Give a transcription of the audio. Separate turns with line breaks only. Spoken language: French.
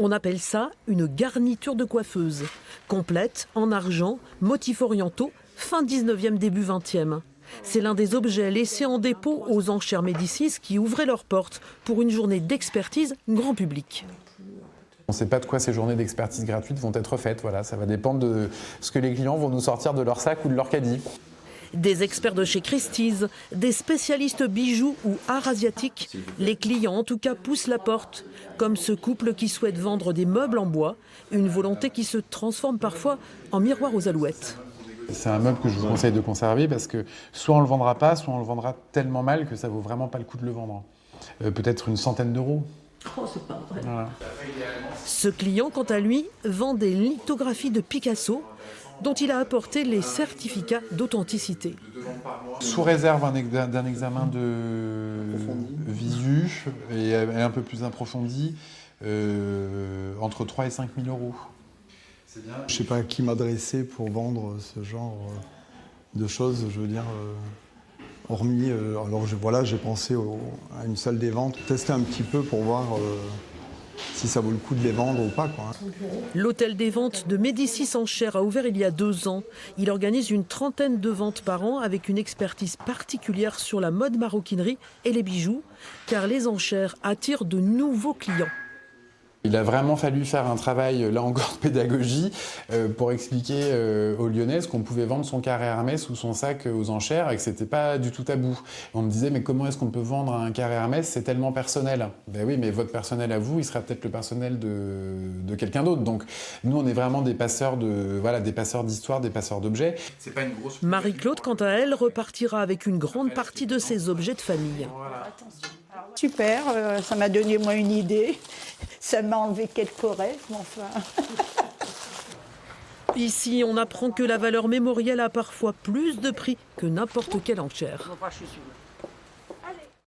On appelle ça une garniture de coiffeuse. Complète, en argent, motifs orientaux, fin 19e, début 20e. C'est l'un des objets laissés en dépôt aux enchères Médicis qui ouvraient leurs portes pour une journée d'expertise grand public.
On ne sait pas de quoi ces journées d'expertise gratuites vont être faites. Voilà, ça va dépendre de ce que les clients vont nous sortir de leur sac ou de leur caddie.
Des experts de chez Christie's, des spécialistes bijoux ou art asiatique, les clients en tout cas poussent la porte, comme ce couple qui souhaite vendre des meubles en bois, une volonté qui se transforme parfois en miroir aux alouettes.
C'est un meuble que je vous conseille de conserver parce que soit on ne le vendra pas, soit on le vendra tellement mal que ça ne vaut vraiment pas le coup de le vendre. Peut-être une centaine d'euros.
Oh, c'est pas vrai.
Voilà.
Ce client, quant à lui, vend des lithographies de Picasso dont il a apporté les certificats d'authenticité.
Sous réserve d'un examen de visu et un peu plus approfondi, entre 3 et 5 000 euros.
Je ne sais pas à qui m'adresser pour vendre ce genre de choses, je veux dire, hormis, alors voilà, j'ai pensé à une salle des ventes, tester un petit peu pour voir si ça vaut le coup de les vendre ou pas, quoi.
L'hôtel des ventes de Médicis Enchères a ouvert il y a 2 ans. Il organise une trentaine de ventes par an avec une expertise particulière sur la mode maroquinerie et les bijoux, car les enchères attirent de nouveaux clients.
Il a vraiment fallu faire un travail, là encore, de pédagogie pour expliquer aux Lyonnaises qu'on pouvait vendre son carré Hermès ou son sac aux enchères et que c'était pas du tout tabou. On me disait, mais comment est-ce qu'on peut vendre un carré Hermès? C'est tellement personnel. Ben oui, mais votre personnel à vous, il sera peut-être le personnel de quelqu'un d'autre. Donc nous, on est vraiment des passeurs d'histoires, des passeurs d'objets. C'est pas une grosse...
Marie-Claude, quant à elle, repartira avec une grande partie de ses objets de famille.
Voilà.
Super, ça m'a donné moi une idée. Ça m'a enlevé quelques rêves, mais enfin...
Ici, on apprend que la valeur mémorielle a parfois plus de prix que n'importe quelle enchère.